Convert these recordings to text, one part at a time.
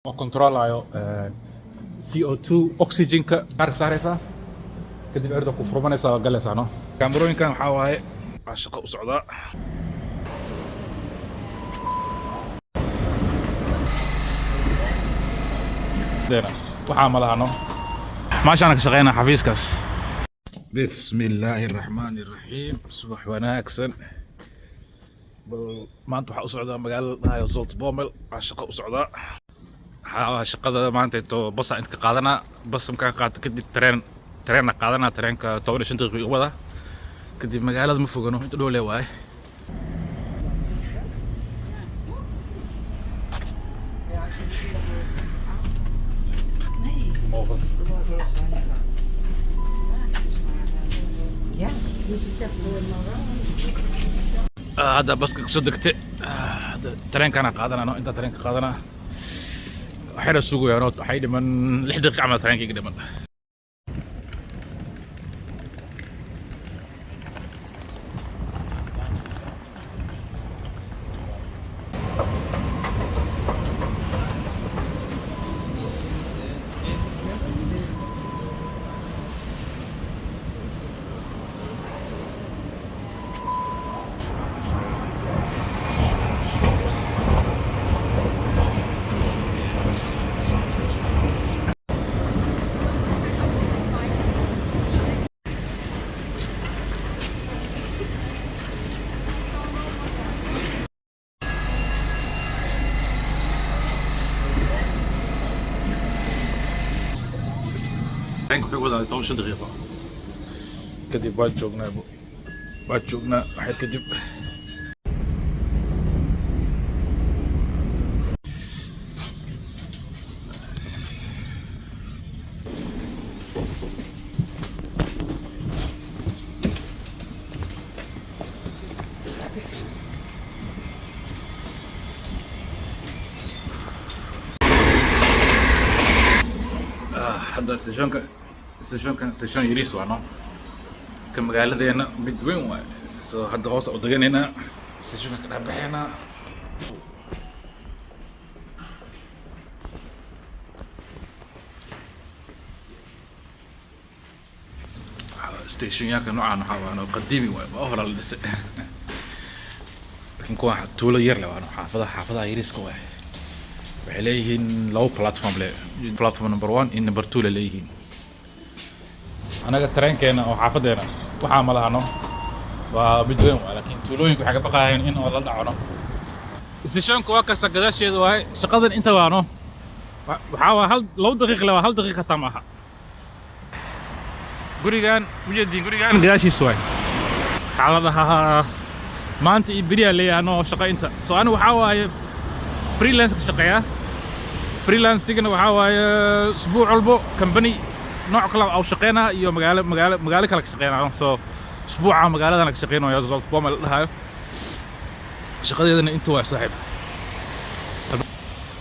oo controlayo CO2 oxygenka qaarka saaraysaa kadib cirda ku furmanaysaa oo galaysaa no kaamirooyinkan waxaa waaye waa shaqo u socdaa waxaa ma lahano maashaan ka shaqeynaa xafiiskaas bismillaahi raxmaani raxiim subax wanaagsan maanta waxaa u socdaa magaalada dhahayo Zoltbommel waa shaqo u socdaa shaqada maanta to basa inta ka qaadanaa bas markaa qaata kadib tareen qaadanaa tareenka 15 daqiiqo wada kadib magaalada ma fogano inta dhow leeyahay هذا بس صدقت ترين كان قادنا أنا أنت ترين قادنا حين السوق يا نوت حيد من لحد عمل ترين كده من ترينك وحي وضع 12 دقيقة كدب بعد جوجنا waxay kadib هذا سيشن يريس وانا كمقالدينا mid weyn waay soo hadda hoos u daganayna stationka ka dhabaxayna station yaka noocan waxa waana qadiimi waay oo hore la dhisay laakiin kuwa tuulo yar leh waana xaafadaha yariiska waay waxay leeyihiin labo platform number 1 iyo number 2 leeyihiin anaga tareenkeena oo xaafadeena waxaa ma lahano waa mid weyn waa laakiin tuulooyinka waxay ka baqayaan in oo la dhaco stationka waa kasta gadaasheeda waay shaqadan inta waano waxaa waa labo daqiiqo leh waa hal daqiiqo tam aha gurigan gadaashiisa waay waxaa la dhahaa maanta iyo beriyaa leeyahay shaqo inta soo anigu waxaa waaye freelance ka shaqeeya freelancingna waxaa waaye isbuuc walbo company nooc kale oo shaqeynaa iyo magaalo kale ka shaqeynaa soo isbuuca magaaladana ka shaqeynayo Zoltbommel la dhahayo shaqadeedana inta waa saaxiib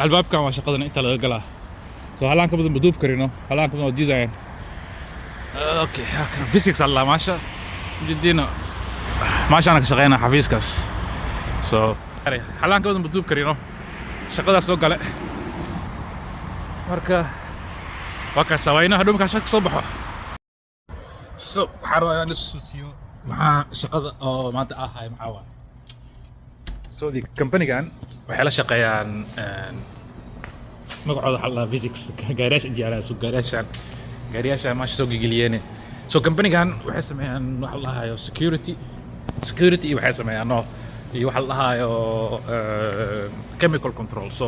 albaabkan waa shaqadana inta laga galaa soo halaan ka badan maduub karino halaan ka badan oo diidayaan okay haka physics alla maasha jidina maashaan ka shaqeynaa xafiiskaas soo halaan ka badan maduub karino shaqadaas soo gale marka وكا سوينا هدوم كاشك صبح حروا نسوسيو مع شقة أو ما هاي معاون دي كمباني كان وحلا شقيان مقعد حلا فيزيكس جاريش عندي على سوق جاريش ماشي سوق جلياني كمباني كان وحسم يعني وحلا هاي security وحسم يعني إنه وحلا هاي chemical control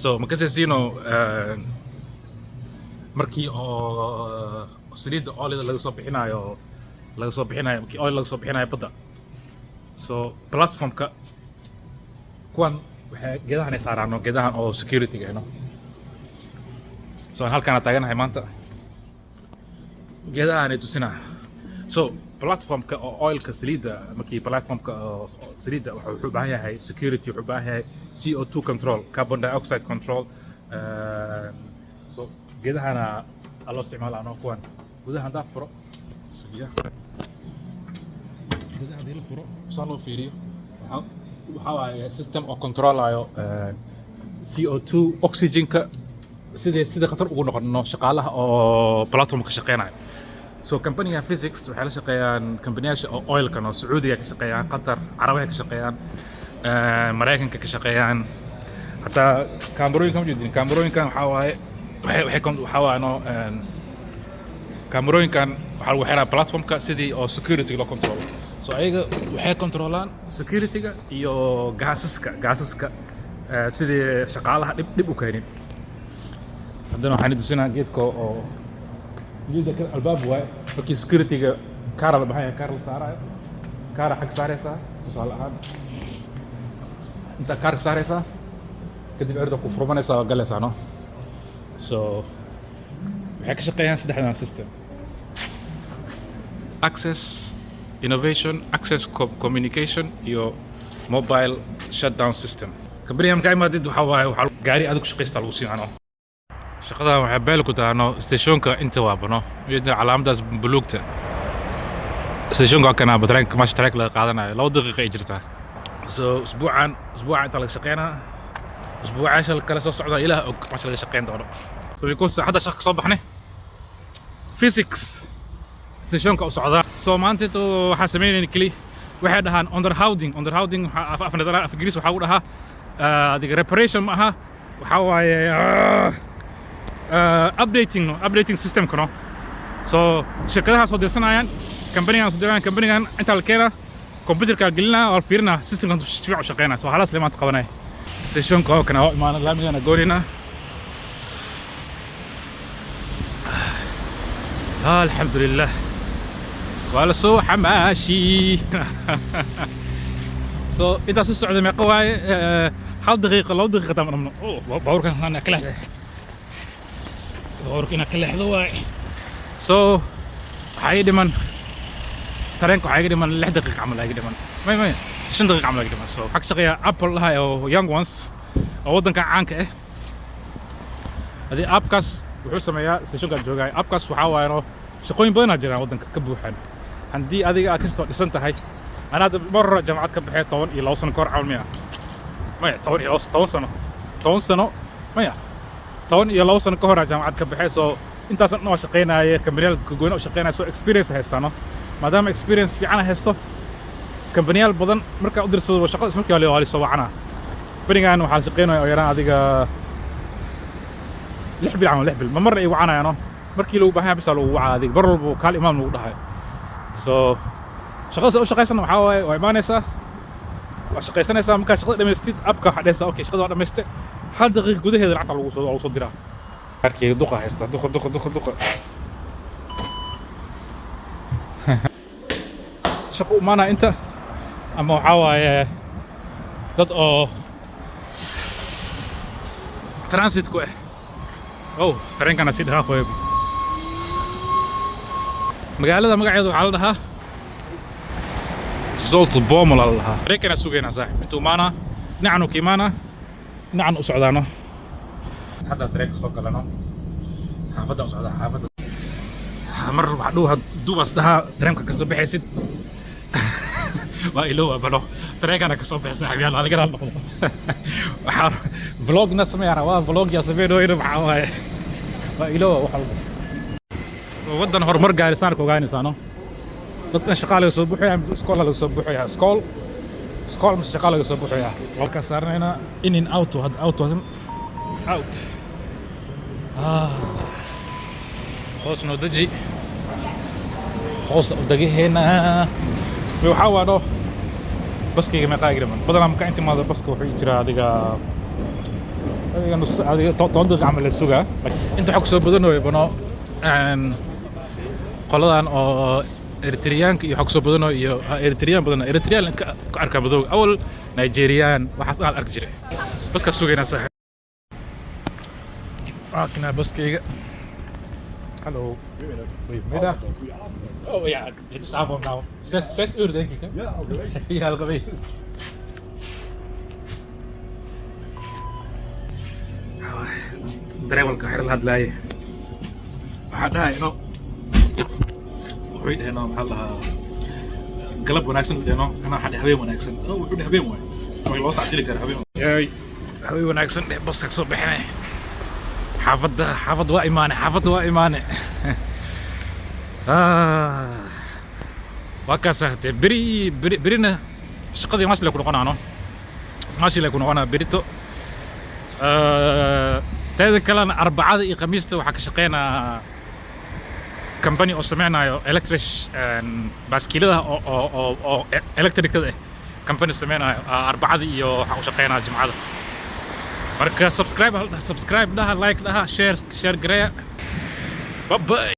ما كسينو markii oo saliida oilada laga soo bixinayo markii oil laga soo bixinayo badda soo platformka kuwan waxay geedahan ay saaraan geedahan oo security gaano soo halkaan taaganahay maanta geedahan ay tusina soo platformka oo oilka saliida markii platformka saliida wuxuu u baahan yahay security wuxuu u baahan yahay CO2 control carbon dioxide control so geedahana loo isticmaalo anoo kuwan gudaha hadaa furo gudaha hadii la furo soo loo fiiriyo waxaa waaye system oo controlayo CO2 oxygenka sidii khatar ugu noqono shaqaalaha oo platformka shaqeynaya. So company physics waxay la shaqeeyaan kambaniyasha oo oilkan oo Sacuudiga ka shaqeeyaan, Qatar, Carabaha ka shaqeeyaan, Mareykanka ka shaqeeyaan. hataa kaamarooyinkan ma jeedin, kaamarooyinkan waxaa waaye waxaa waaye no kaamarooyinkan waxaa lagu xiraa platformka sidii oo security loo control. So ayaga waxay controlaan security-ga iyo gaasaska sidii shaqaalaha dhib u keenin. haddana waxaan tusinaa geedka oo جيدا كده الباب واي فكي سكيورتي كارل بحاجة كارل سارة كارل حق سارة تصال الآن أنت كارل سارة كده بعرضك وفرمان سا جلس عنه بحكي شقيان سدحنا سيستم access innovation access communication يو موبايل shut down system كبريها مكاي ما ديد وحواي قاري أدوك شقيست الوسين عنه shaqadan waxay beel ku taano stationka inta waabano iyada calaamadaas buluugta stationka kana batraanka maash track la qaadanayo 2 daqiiqo ay jirtaa usbuucan inta laga shaqeynaa usbuucaasha kala soo socda ilaa og maash laga shaqeyn doono because hadda shaqo soo baxnay physics stationka u socda maanta waxa sameeyeen kali waxay dhahaan underhouding afnadara af Ingiriis waxa uu dhahaa adiga reparation ma aha waxa waaye updating system kano shirkadaha soo dirsanayaan company-gan inta la keena computerka gelina oo fiirina systemkan si fiican u shaqeynaa soo halas leeyahay qabanay stationka oo kana imaan laamigana goorina alhamdulillah wala soo xamaashi inta soo socda ma qawaay hal daqiiqo 2 daqiiqo tamam bawrkan ana kala بوركينا كله حذواي waxay dhiman tareenka waxay dhiman 6 daqiiqo camal ay dhiman may 5 daqiiqo camal ay dhiman xaq shaqeeya Apple laha oo young ones oo wadanka caanka ah hadii appkaas wuxuu sameeyaa stationka joogay appkaas waxa waayo shaqooyin badan jiraan wadanka ka buuxan hadii adiga aad ka soo dhisan tahay ana marra jaamacad ka baxay 10 iyo 2 sano kor camal miya may 10 iyo 10 sano maya 10 iyo 2 sano ka hor jaamacad ka baxay intaas noo shaqeynaaye kambaniyal gooni u shaqeynaayo experience haystano maadaama experience fiican haysto kambaniyal badan marka u dirsado shaqo ismarkii waa soo wacana barigaan waxa la shaqeynayo oo yaraan adiga 6 bil camal 6 bil ma mar ay wacanaayano markii lagu baahan bis lagu wacaa adiga bar walba kaal imaam lagu dhahay shaqada u shaqeysan waxa waaye waa imaanaysaa waa shaqeysanaysaa marka shaqada dhameystid abka waxa dhaysaa okay shaqada waa dhameystay hal daqiiqo gudaheeda lacagta lagu soo diraa arkay duqa haysta duqa shaqo maana inta ama waxa waaye dad oo transit ku tareenkana si dhaha qoyb magaalada magaceedu waxa la dhahaa Zoltboom la dhahaa tareenkana sugayna saaxiib intuu maana nacnu kimaana نعم أسعدانه حتى تريك سوق لنا حافظة أسعدها حافظة مرة بعدوها دوبس لها تريمك كسب حسيت وإلو بلو تريك أنا كسب حسيت حبيبي الله على كده وحار فلوج ناس ما يعرفوا فلوج يا سبيل وين معاه وإلو وحل ودنا هرمر جالي سانك وجاني سانو بدنا شغال يصبحوا يعني سكول على يصبحوا يعني سكول مش شغال يصبحوا يعني لو كسرنا هنا إن أوت وهاد أوت hoos noo daji hoos dagi hena waxa waano baskayga ma qaagriman badanaa marka inta maada baska wuxuu jiraa adiga nus adiga 10 daqiiqo camal la sugaa inta xog soo badanayo bano qoladan oo Eritreanka iyo xog soo badanayo iyo Eritrean badan Eritrean ka arka badow awal Nigerian waxaas aan arki jiray baska sugayna saaxiib كنا بس كي هلو ماذا؟ اوه يا it's avond now 6 uur denk ik hè? Ja, al geweest. Ja, al geweest. dareewalka xir la hadlaayay waxa dhahay ino wuxuu dhahayna waxa la galab wanaagsan dhahayno ana waxa habeen wanaagsan wuxuu habeen waay loo saacili karo habeen هوي wanaagsan dheh bas ka soo bixinay xaafad waa imaane waa ka sahtay berina shaqadii maashi la ku noqonaano berito teeda kalena arbacada iyo khamiista waxaa ka shaqeynaa company oo sameynayo electric baaskiilada oo electricada company sameynayo arbacada iyo waxaa u shaqeynaa jimcada marka subscribe dhaha like dhaha share gareeya bye bye